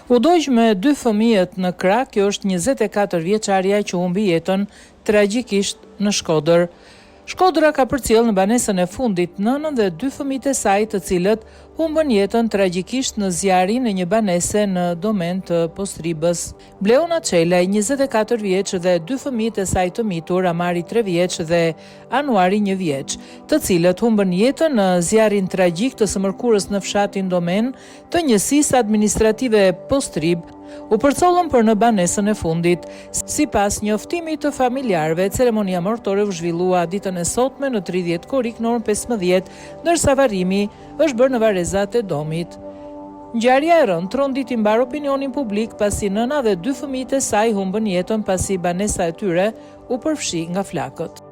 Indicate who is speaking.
Speaker 1: U dojq me 2 fëmijët në krah, kjo është 24 vjeçaria që humbi jetën tragjikisht në Shkodër. Shkodra ka përcjell në banesën e fundit nënën dhe 2 fëmijët e saj, të cilët humbën jetën tragjikisht në zjarrin e një banese në domen të Postribës. Bleona Çelaj, 24 vjeç, dhe 2 fëmijët e saj të mitur, Amari 3 vjeç dhe Anuari 1 vjeç, të cilët humbën jetën në zjarrin tragjik të së mërkurës në fshatin Domen të njësisë administrative Postrib, u përcollën për në banesën e fundit. Sipas njoftimit të familjarëve, ceremonia martore u zhvillua ditën e sotme në 30 korrik në orën 15, ndërsa varrimi është bërë në varrezat e domit. Ngjarja e rënd tronditi mbar opinionin publik pasi nëna dhe 2 fëmijët e saj humbën jetën pasi banesa e tyre u përfshi nga flakët.